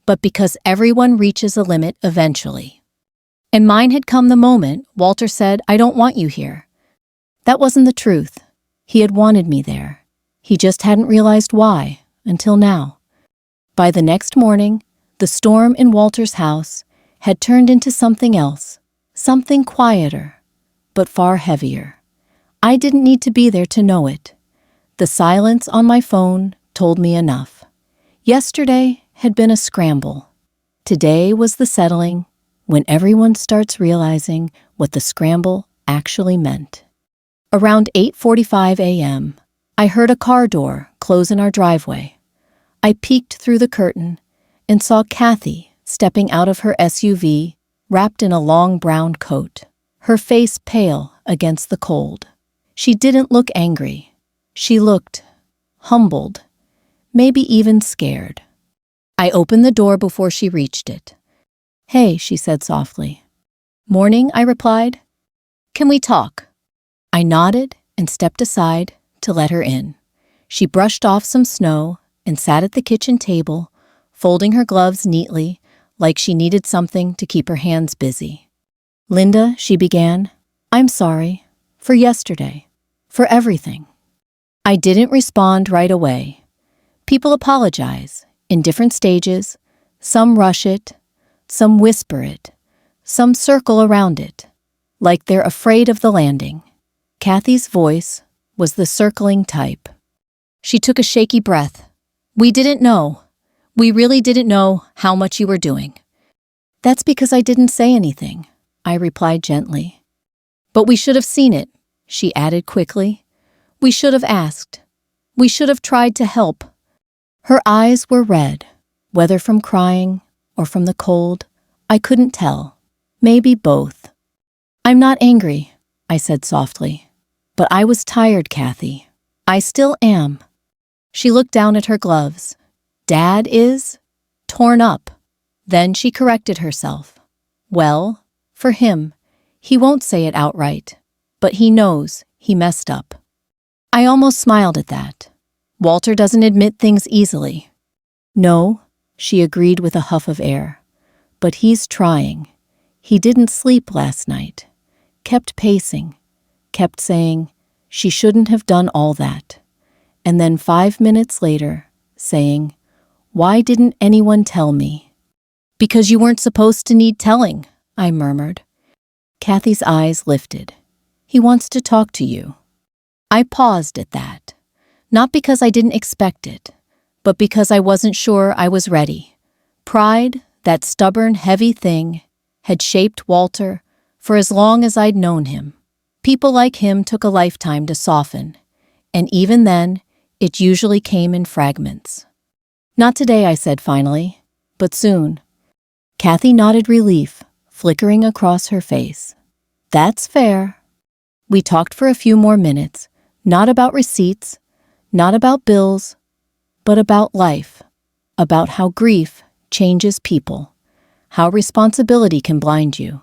but because everyone reaches a limit eventually. And mine had come the moment Walter said, "I don't want you here." That wasn't the truth. He had wanted me there. He just hadn't realized why, until now. By the next morning, the storm in Walter's house had turned into something else, something quieter, but far heavier. I didn't need to be there to know it. The silence on my phone told me enough. Yesterday had been a scramble. Today was the settling, when everyone starts realizing what the scramble actually meant. Around 8:45 a.m., I heard a car door close in our driveway. I peeked through the curtain and saw Kathy stepping out of her SUV, wrapped in a long brown coat, her face pale against the cold. She didn't look angry. She looked humbled, maybe even scared. I opened the door before she reached it. "Hey," she said softly. "Morning," I replied. "Can we talk?" I nodded and stepped aside to let her in. She brushed off some snow and sat at the kitchen table, folding her gloves neatly, like she needed something to keep her hands busy. "Linda," she began, "I'm sorry. For yesterday. For everything." I didn't respond right away. People apologize in different stages. Some rush it, some whisper it, some circle around it, like they're afraid of the landing. Kathy's voice was the circling type. She took a shaky breath. "We didn't know. We really didn't know how much you were doing." "That's because I didn't say anything," I replied gently. "But we should have seen it," she added quickly. "We should have asked. We should have tried to help." Her eyes were red, whether from crying or from the cold, I couldn't tell. Maybe both. "I'm not angry," I said softly. "But I was tired, Kathy. I still am." She looked down at her gloves. "Dad is torn up." Then she corrected herself. "Well, for him, he won't say it outright, but he knows he messed up." I almost smiled at that. Walter doesn't admit things easily. "No," she agreed with a huff of air. "But he's trying. He didn't sleep last night, kept pacing, kept saying, she shouldn't have done all that. And then 5 minutes later, saying, why didn't anyone tell me? Because you weren't supposed to need telling, I murmured. Kathy's eyes lifted. He wants to talk to you. I paused at that, not because I didn't expect it, but because I wasn't sure I was ready. Pride, that stubborn, heavy thing, had shaped Walter for as long as I'd known him. People like him took a lifetime to soften, and even then, it usually came in fragments. Not today, I said finally, but soon. Kathy nodded relief, flickering across her face. That's fair. We talked for a few more minutes, not about receipts, not about bills, but about life, about how grief changes people, how responsibility can blind you,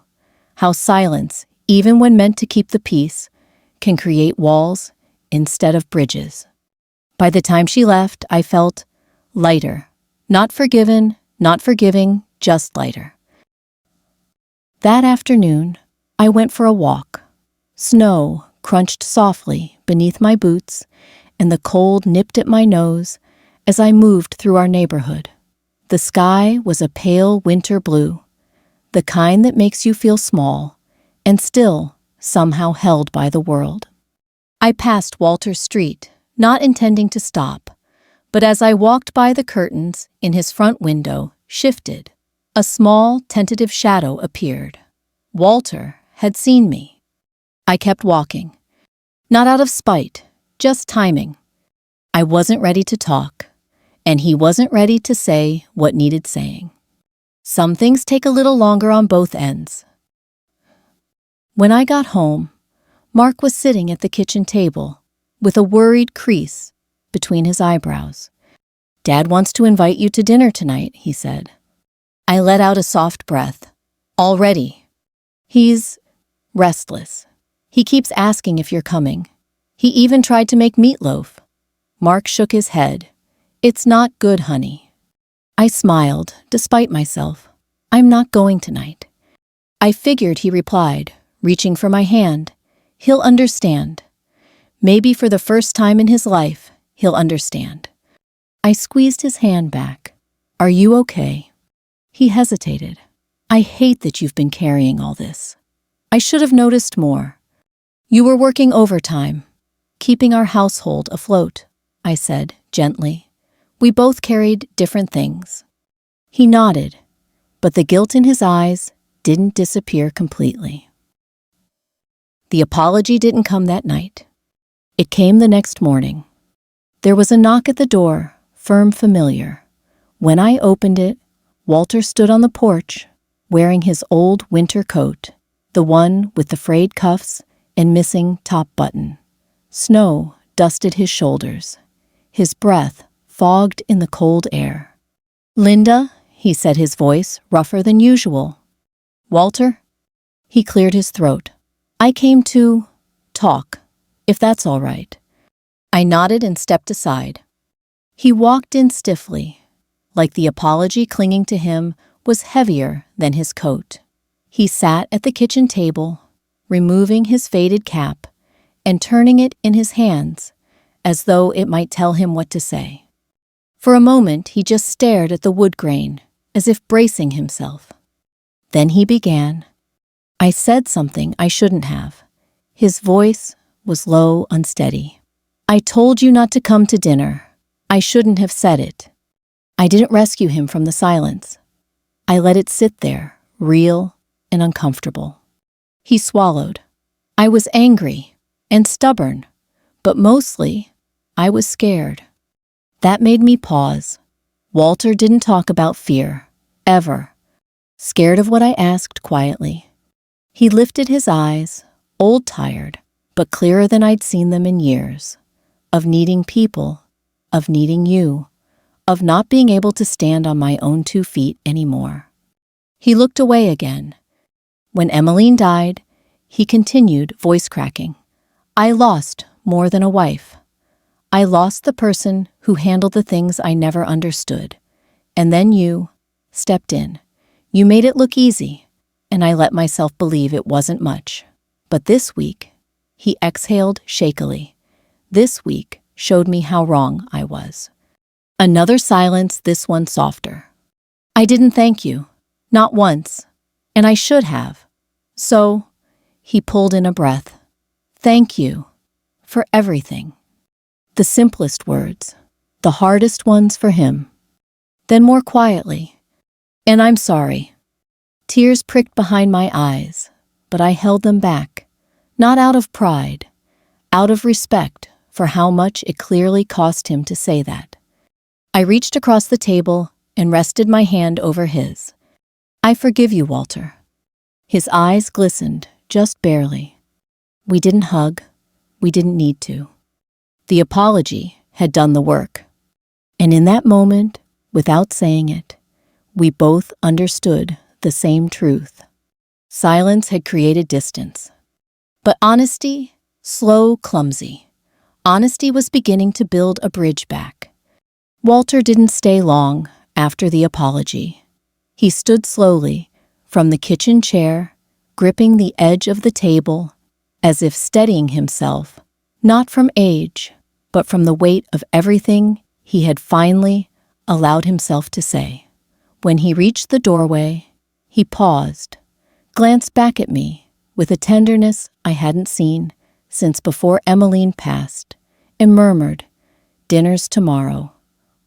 how silence, even when meant to keep the peace, can create walls instead of bridges. By the time she left, I felt lighter, not forgiven, not forgiving, just lighter. That afternoon, I went for a walk. Snow crunched softly beneath my boots, and the cold nipped at my nose as I moved through our neighborhood. The sky was a pale winter blue, the kind that makes you feel small and still somehow held by the world. I passed Walter's street, not intending to stop, but as I walked by the curtains in his front window shifted, a small, tentative shadow appeared. Walter had seen me. I kept walking, not out of spite, just timing. I wasn't ready to talk, and he wasn't ready to say what needed saying. Some things take a little longer on both ends. When I got home, Mark was sitting at the kitchen table with a worried crease between his eyebrows. Dad wants to invite you to dinner tonight, he said. I let out a soft breath. Already. He's restless. He keeps asking if you're coming. He even tried to make meatloaf. Mark shook his head. It's not good, honey. I smiled, despite myself. I'm not going tonight. I figured, he replied, reaching for my hand. He'll understand. Maybe for the first time in his life, he'll understand. I squeezed his hand back. Are you okay? He hesitated. I hate that you've been carrying all this. I should have noticed more. You were working overtime, keeping our household afloat, I said gently. We both carried different things. He nodded, but the guilt in his eyes didn't disappear completely. The apology didn't come that night. It came the next morning. There was a knock at the door, firm, familiar. When I opened it, Walter stood on the porch, wearing his old winter coat, the one with the frayed cuffs and missing top button. Snow dusted his shoulders. His breath fogged in the cold air. Linda, he said, his voice rougher than usual. Walter? He cleared his throat. I came to talk, if that's all right. I nodded and stepped aside. He walked in stiffly, like the apology clinging to him was heavier than his coat. He sat at the kitchen table, removing his faded cap and turning it in his hands as though it might tell him what to say. For a moment, he just stared at the wood grain, as if bracing himself. Then he began. I said something I shouldn't have. His voice was low, unsteady. I told you not to come to dinner. I shouldn't have said it. I didn't rescue him from the silence. I let it sit there, real and uncomfortable. He swallowed. I was angry and stubborn, but mostly I was scared. That made me pause. Walter didn't talk about fear, ever. Scared of what I asked quietly. He lifted his eyes, old-tired, but clearer than I'd seen them in years. Of needing people, of needing you, of not being able to stand on my own 2 feet anymore. He looked away again. When Emmeline died, he continued, voice cracking. I lost more than a wife. I lost the person who handled the things I never understood. And then you stepped in. You made it look easy, and I let myself believe it wasn't much. But this week, he exhaled shakily. This week showed me how wrong I was. Another silence, this one softer. I didn't thank you. Not once. And I should have. So, he pulled in a breath. Thank you. For everything. The simplest words. The hardest ones for him. Then more quietly. And I'm sorry. Tears pricked behind my eyes, but I held them back. Not out of pride. Out of respect for how much it clearly cost him to say that. I reached across the table and rested my hand over his. I forgive you, Walter. His eyes glistened, just barely. We didn't hug. We didn't need to. The apology had done the work. And in that moment, without saying it, we both understood the same truth. Silence had created distance. But honesty, slow, clumsy. Honesty was beginning to build a bridge back. Walter didn't stay long after the apology. He stood slowly from the kitchen chair, gripping the edge of the table, as if steadying himself, not from age, but from the weight of everything he had finally allowed himself to say. When he reached the doorway, he paused, glanced back at me with a tenderness I hadn't seen since before Emmeline passed, and murmured, "Dinner's tomorrow.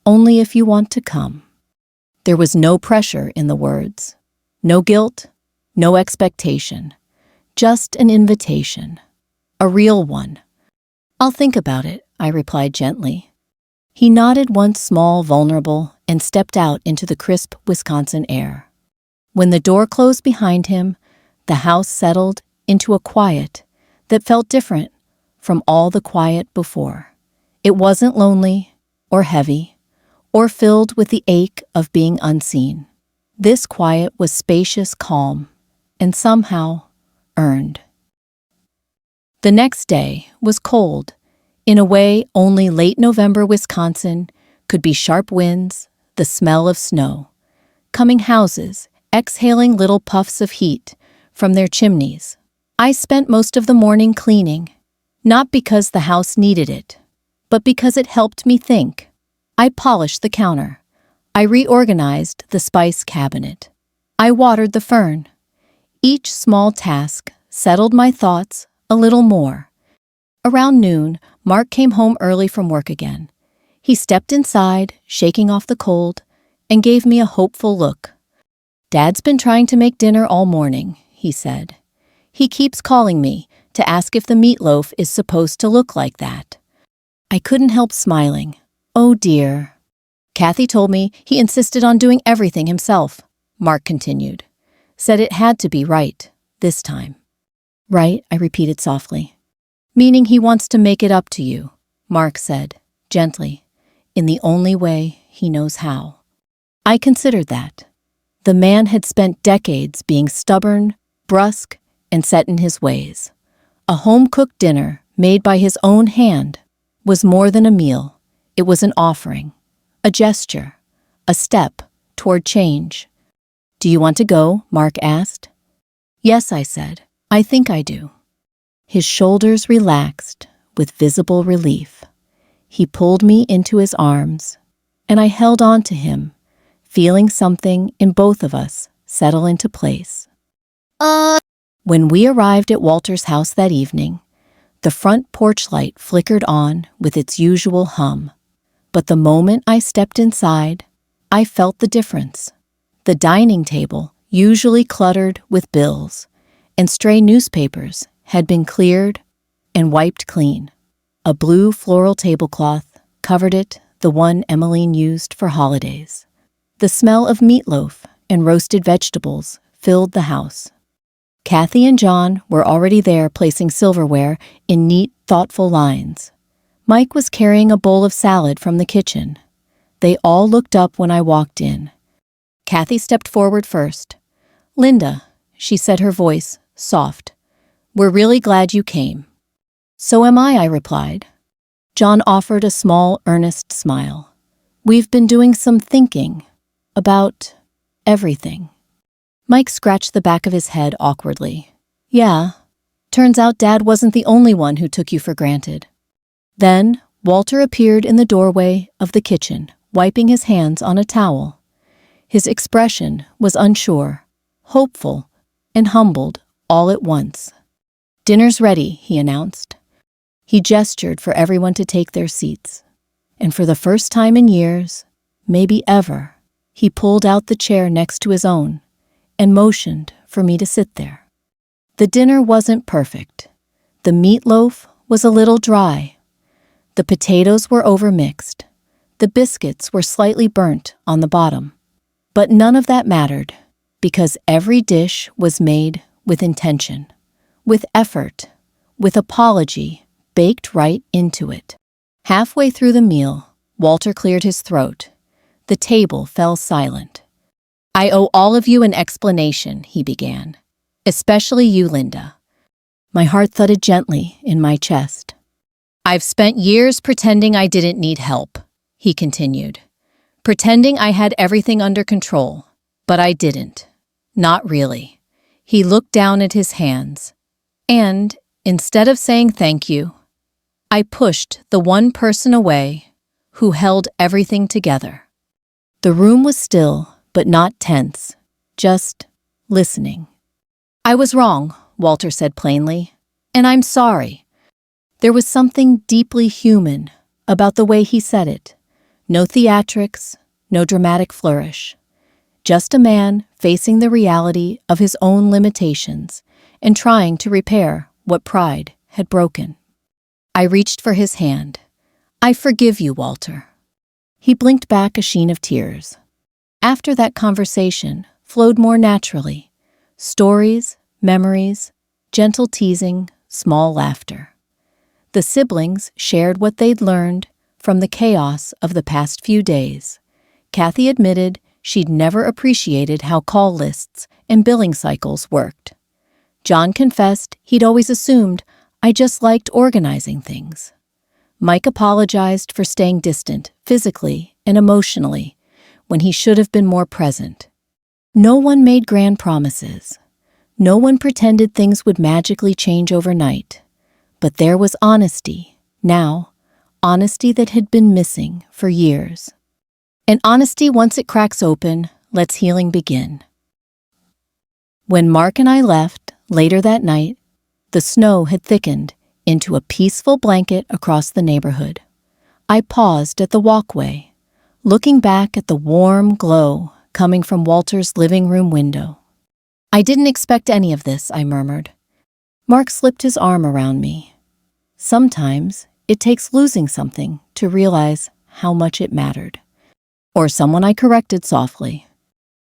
Only if you want to come." There was no pressure in the words, no guilt, no expectation, just an invitation, a real one. "I'll think about it," I replied gently. He nodded once, small, vulnerable, and stepped out into the crisp Wisconsin air. When the door closed behind him, the house settled into a quiet that felt different from all the quiet before. It wasn't lonely or heavy, or filled with the ache of being unseen. This quiet was spacious, calm, and somehow earned. The next day was cold, in a way only late November Wisconsin could be. Sharp winds, the smell of snow, coming houses, exhaling little puffs of heat from their chimneys. I spent most of the morning cleaning, not because the house needed it, but because it helped me think. I polished the counter. I reorganized the spice cabinet. I watered the fern. Each small task settled my thoughts a little more. Around noon, Mark came home early from work again. He stepped inside, shaking off the cold, and gave me a hopeful look. "Dad's been trying to make dinner all morning," he said. "He keeps calling me to ask if the meatloaf is supposed to look like that." I couldn't help smiling. "Oh dear." "Kathy told me he insisted on doing everything himself," Mark continued. "Said it had to be right, this time." "Right," I repeated softly. "Meaning he wants to make it up to you," Mark said, gently, in the only way he knows how. I considered that. The man had spent decades being stubborn, brusque, and set in his ways. A home-cooked dinner made by his own hand was more than a meal. It was an offering, a gesture, a step toward change. "Do you want to go?" Mark asked. "Yes," I said. "I think I do." His shoulders relaxed with visible relief. He pulled me into his arms, and I held on to him, feeling something in both of us settle into place. When we arrived at Walter's house that evening, the front porch light flickered on with its usual hum. But the moment I stepped inside, I felt the difference. The dining table, usually cluttered with bills and stray newspapers, had been cleared and wiped clean. A blue floral tablecloth covered it, the one Emmeline used for holidays. The smell of meatloaf and roasted vegetables filled the house. Kathy and John were already there, placing silverware in neat, thoughtful lines. Mike was carrying a bowl of salad from the kitchen. They all looked up when I walked in. Kathy stepped forward first. "Linda," she said, her voice soft, "we're really glad you came." "So am I replied. John offered a small, earnest smile. "We've been doing some thinking about everything." Mike scratched the back of his head awkwardly. Yeah, turns out Dad wasn't the only one who took you for granted. Then, Walter appeared in the doorway of the kitchen, wiping his hands on a towel. His expression was unsure, hopeful, and humbled all at once. Dinner's ready, he announced. He gestured for everyone to take their seats. And for the first time in years, maybe ever, he pulled out the chair next to his own and motioned for me to sit there. The dinner wasn't perfect. The meatloaf was a little dry. The potatoes were overmixed. The biscuits were slightly burnt on the bottom. But none of that mattered, because every dish was made with intention, with effort, with apology baked right into it. Halfway through the meal, Walter cleared his throat. The table fell silent. I owe all of you an explanation, he began. Especially you, Linda. My heart thudded gently in my chest. I've spent years pretending I didn't need help, he continued. Pretending I had everything under control, but I didn't. Not really. He looked down at his hands. And, instead of saying thank you, I pushed the one person away who held everything together. The room was still, but not tense, just listening. I was wrong, Walter said plainly, and I'm sorry. There was something deeply human about the way he said it. No theatrics, no dramatic flourish. Just a man facing the reality of his own limitations and trying to repair what pride had broken. I reached for his hand. I forgive you, Walter. He blinked back a sheen of tears. After that conversation flowed more naturally. Stories, memories, gentle teasing, small laughter. The siblings shared what they'd learned from the chaos of the past few days. Kathy admitted she'd never appreciated how call lists and billing cycles worked. John confessed he'd always assumed I just liked organizing things. Mike apologized for staying distant physically and emotionally when he should have been more present. No one made grand promises. No one pretended things would magically change overnight. But there was honesty, now, honesty that had been missing for years. And honesty, once it cracks open, lets healing begin. When Mark and I left, later that night, the snow had thickened into a peaceful blanket across the neighborhood. I paused at the walkway, looking back at the warm glow coming from Walter's living room window. I didn't expect any of this, I murmured. Mark slipped his arm around me. Sometimes it takes losing something to realize how much it mattered. Or someone I corrected softly.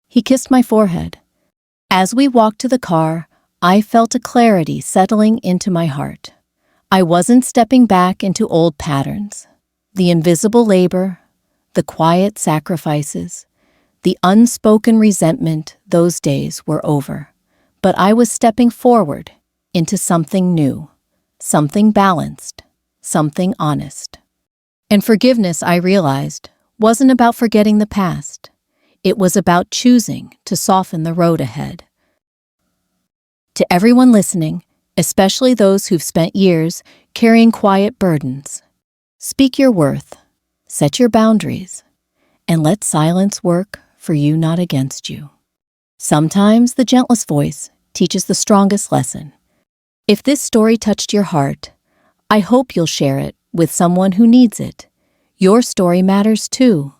He kissed my forehead. As we walked to the car, I felt a clarity settling into my heart. I wasn't stepping back into old patterns. The invisible labor, the quiet sacrifices, the unspoken resentment, those days were over. But I was stepping forward into something new, something balanced, something honest. And forgiveness, I realized, wasn't about forgetting the past. It was about choosing to soften the road ahead. To everyone listening, especially those who've spent years carrying quiet burdens, speak your worth, set your boundaries, and let silence work for you, not against you. Sometimes the gentlest voice teaches the strongest lesson. If this story touched your heart, I hope you'll share it with someone who needs it. Your story matters too.